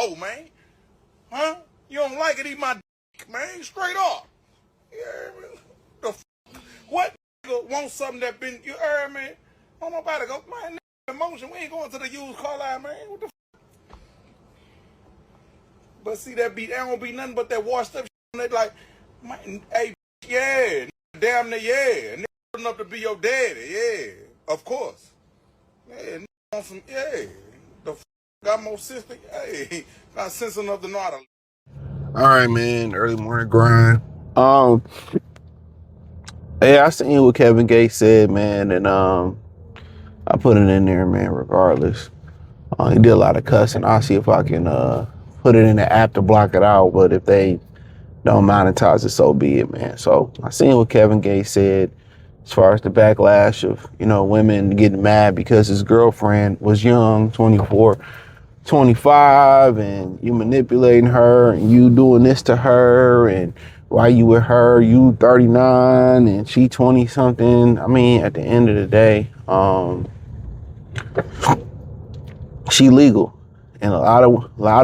for, man? Huh? You don't like it, eat my dick, man. Straight up. Yeah, man. The what nigga want something that been, you heard me? Don't nobody go, man, emotion. We ain't going to the used car line, man. What the But see, that don't be nothing but that washed up shit. They like, man, hey, yeah, damn near, yeah. Nigga enough to be your daddy, yeah. Of course. Yeah, on some, yeah. The got more sense than, hey, got sense enough to know how to. All right, man. Early morning grind. Hey, I seen what Kevin Gates said, man, and I put it in there, man. Regardless, he did a lot of cussing. I'll see if I can put it in the app to block it out. But if they don't monetize it, so be it, man. So I seen what Kevin Gates said as far as the backlash of women getting mad because his girlfriend was young, 24, 25, and you manipulating her and you doing this to her, and why you with her, you 39 and she 20 something. I mean, at the end of the day, she legal. And a lot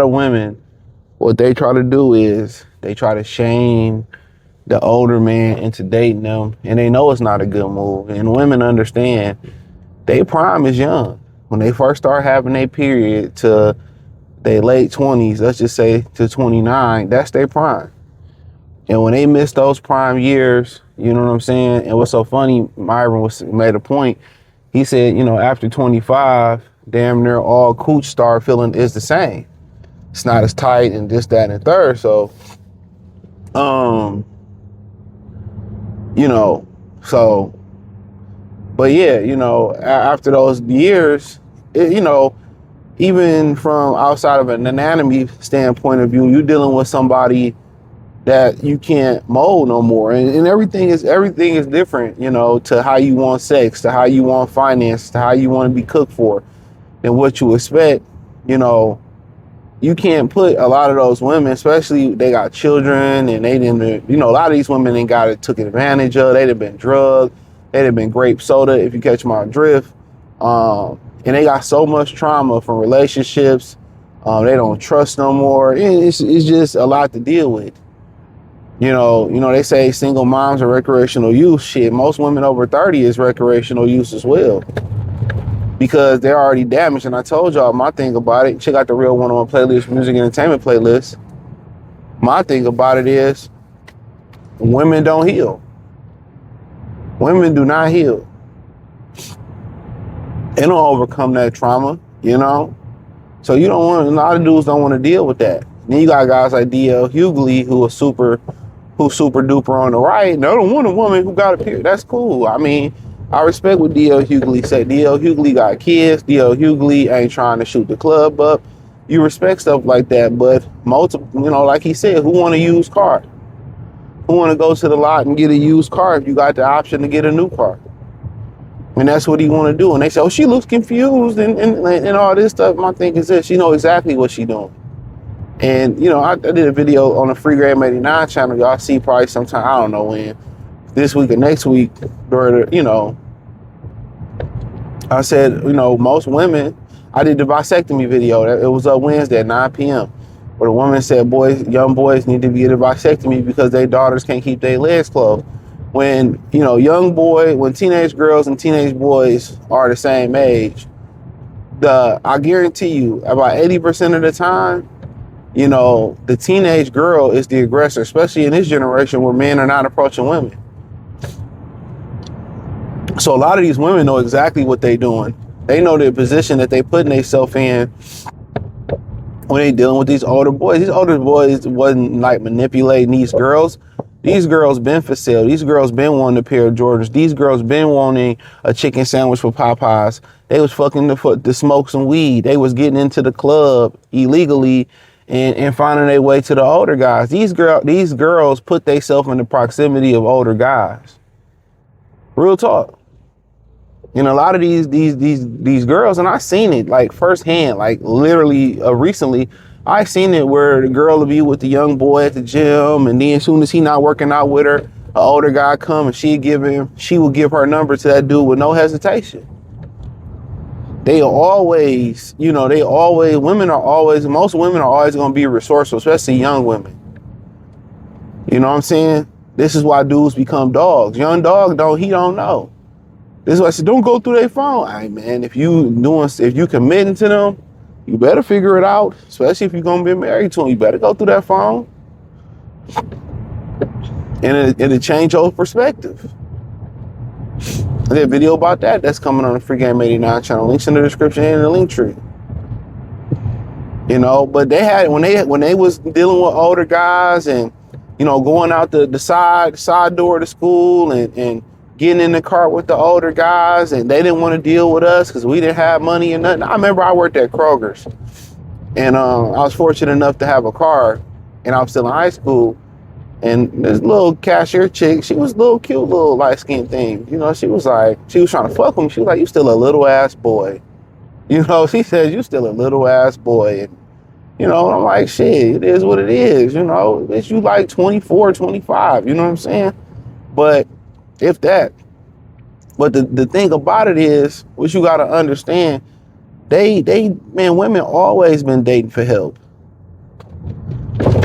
of women, what they try to do is they try to shame the older man into dating them, and they know it's not a good move. And women understand their prime is young. When they first start having their period to their late 20s, let's just say to 29, that's their prime. And when they miss those prime years, you know what I'm saying? And what's so funny, Myron made a point. He said, after 25, damn near all cooch start feeling is the same. It's not as tight and this, that, and third. So, but yeah, after those years, even from outside of an anatomy standpoint of view, you're dealing with somebody that you can't mold no more. And everything is different, to how you want sex, to how you want finance, to how you want to be cooked for, and what you expect. You can't put a lot of those women, especially they got children and they didn't, a lot of these women ain't got it took advantage of. They'd have been drugged. They'd have been grape soda, if you catch my drift. And they got so much trauma from relationships. They don't trust no more. It's just a lot to deal with. They say single moms are recreational use. Shit, most women over 30 is recreational use as well, because they're already damaged. And I told y'all my thing about it. Check out the Real 101 playlist, music entertainment playlist. My thing about it is women don't heal. Women do not heal. They don't overcome that trauma, So a lot of dudes don't want to deal with that. Then you got guys like D.L. Hughley who's super duper on the right, and they don't want a woman who got a period. That's cool. I mean, I respect what D.L. Hughley said. D.L. Hughley got kids. D.L. Hughley ain't trying to shoot the club up. You respect stuff like that, but like he said, who want a used car? Who want to go to the lot and get a used car if you got the option to get a new car? And that's what he want to do. And they say, oh, she looks confused and all this stuff. My thing is this, she know exactly what she doing. And, I did a video on the Free Graham 89 channel. Y'all see probably sometime, I don't know when, this week or next week, I said, most women, I did the vasectomy video. It was a Wednesday at 9 p.m. where the woman said, young boys need to get a vasectomy because their daughters can't keep their legs closed. When, when teenage girls and teenage boys are the same age, I guarantee you about 80% of the time, the teenage girl is the aggressor, especially in this generation where men are not approaching women. So a lot of these women know exactly what they're doing. They know the position that they putting themselves in when they dealing with these older boys. These older boys wasn't like manipulating these girls. These girls been for sale. These girls been wanting a pair of Jordans. These girls been wanting a chicken sandwich for Popeyes. They was fucking to smoke some weed. They was getting into the club illegally and finding their way to the older guys. These girls put themselves in the proximity of older guys. Real talk. A lot of these girls, and I seen it like firsthand, like literally recently. I seen it where the girl will be with the young boy at the gym, and then as soon as he not working out with her, an older guy come and she will give her number to that dude with no hesitation. they always, most women are always going to be resourceful, especially young women. You know what I'm saying? This is why dudes become dogs. Young dog he don't know. This is why I said, don't go through their phone. All right, man, if you committing to them, you better figure it out, especially if you're going to be married to them. You better go through that phone. And it'll change your perspective. I did a video about that. That's coming on the Free Game 89 channel. Links in the description and in the link tree. You know, but they had when they was dealing with older guys and, you know, going out the side door to school and getting in the car with the older guys, and they didn't want to deal with us because we didn't have money and nothing. I remember I worked at Kroger's, and I was fortunate enough to have a car, and I was still in high school. And this little cashier chick, she was a little cute, little light-skinned thing. You know, she was trying to fuck with me. She was like, you still a little ass boy. You know, she says, you still a little ass boy. And, you know, I'm like, shit, it is what it is. You know, it's you like 24, 25. You know what I'm saying? But if that. But the thing about it is, what you got to understand, women always been dating for help.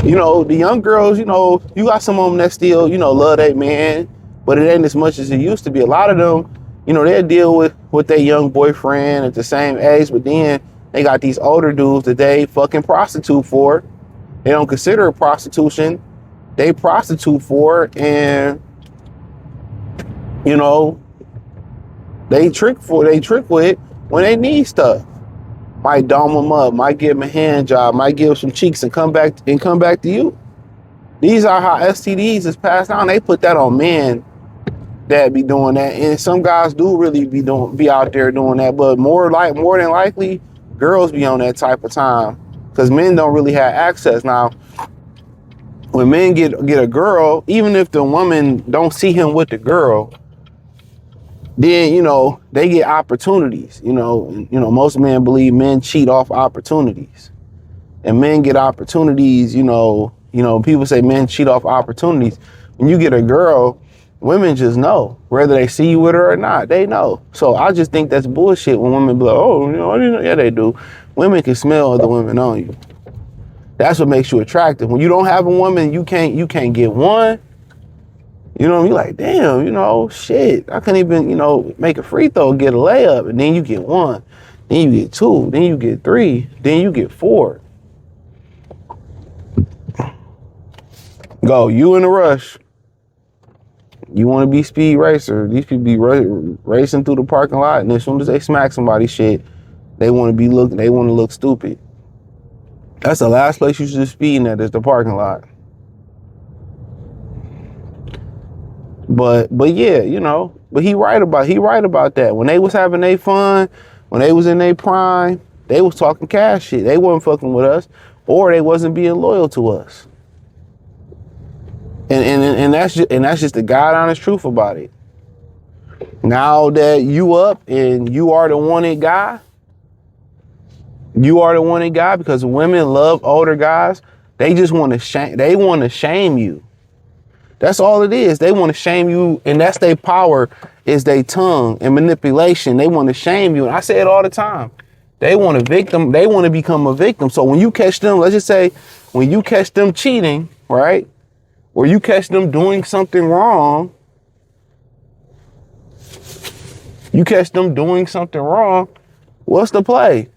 You know, the young girls, you know, you got some of them that still, you know, love that man, but it ain't as much as it used to be. A lot of them, you know, they'll deal with their young boyfriend at the same age, but then they got these older dudes that they fucking prostitute for. They don't consider it prostitution. They prostitute for it, and, you know, they trick with it when they need stuff. Might dome them up, might give them a hand job, might give them some cheeks and come back to you. These are how STDs is passed down. They put that on men that be doing that, and some guys do really be out there doing that, but more than likely, girls be on that type of time because men don't really have access. Now, when men get a girl, even if the woman don't see him with the girl, then, you know, they get opportunities. You know, most men believe men cheat off opportunities, and men get opportunities. You know, people say men cheat off opportunities. When you get a girl, women just know whether they see you with her or not. They know. So I just think that's bullshit when women be like, oh, you know, I didn't know. Yeah, they do. Women can smell other women on you. That's what makes you attractive. When you don't have a woman, you can't get one. You know, you're like, damn, you know, shit, I couldn't even, you know, make a free throw, get a layup, and then you get one, then you get two, then you get three, then you get four. Go, you in a rush. You want to be speed racer. These people be racing through the parking lot, and as soon as they smack somebody, shit, they want to look stupid. That's the last place you should be speeding at, is the parking lot. But yeah, you know, but he right about that. When they was having their fun, when they was in their prime, they was talking cash shit. They wasn't fucking with us, or they wasn't being loyal to us. And that's just the God honest truth about it. Now that you up and you are the wanted guy, because women love older guys. They just want to shame you. That's all it is. They want to shame you, and that's their power, is their tongue and manipulation. They want to shame you. And I say it all the time. They want to become a victim. So when you catch them, let's just say, when you catch them cheating, right? Or you catch them doing something wrong, what's the play?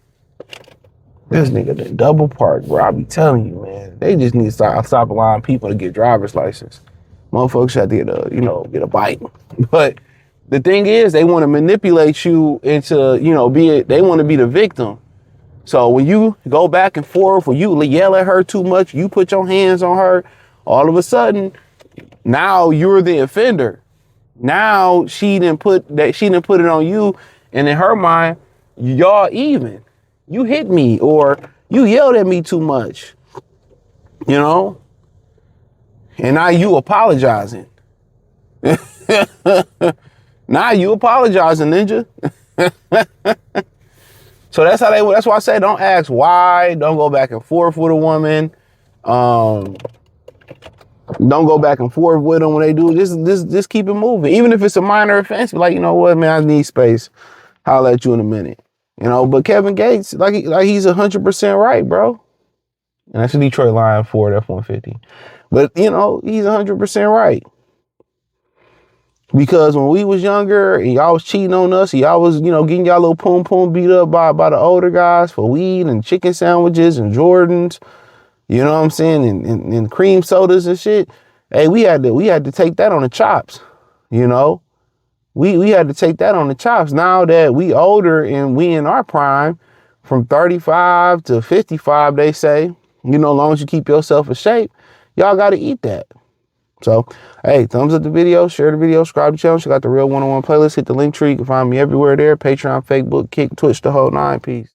This nigga done double park, bro. I be telling you, man. They just need to stop allowing people to get driver's license. Motherfuckers have to get a bike. But the thing is, they want to manipulate you into, you know, they want to be the victim. So when you go back and forth, or you yell at her too much, you put your hands on her, all of a sudden, now you're the offender. Now she didn't put it on you, and in her mind, y'all even. You hit me, or you yelled at me too much, you know? And now you apologizing. Now you apologizing, ninja. So that's why I say don't ask why. Don't go back and forth with a woman. Don't go back and forth with them when they do. Just keep it moving. Even if it's a minor offense, be like, you know what, man, I need space. I'll let you in a minute. You know, but Kevin Gates, like he's 100% right, bro. And that's a Detroit Lion Ford F-150. But, you know, he's 100% right. Because when we was younger and y'all was cheating on us, y'all was, you know, getting y'all little poom poom beat up by the older guys for weed and chicken sandwiches and Jordans, you know what I'm saying, and cream sodas and shit. Hey, we had to take that on the chops, you know. We had to take that on the chops. Now that we older and we in our prime, from 35 to 55, they say, you know, as long as you keep yourself in shape, y'all got to eat that. So, hey, thumbs up the video, share the video, subscribe to the channel. Check out the Real 101 playlist. Hit the link tree. You can find me everywhere there. Patreon, Facebook, Kick, Twitch, the whole nine. Peace.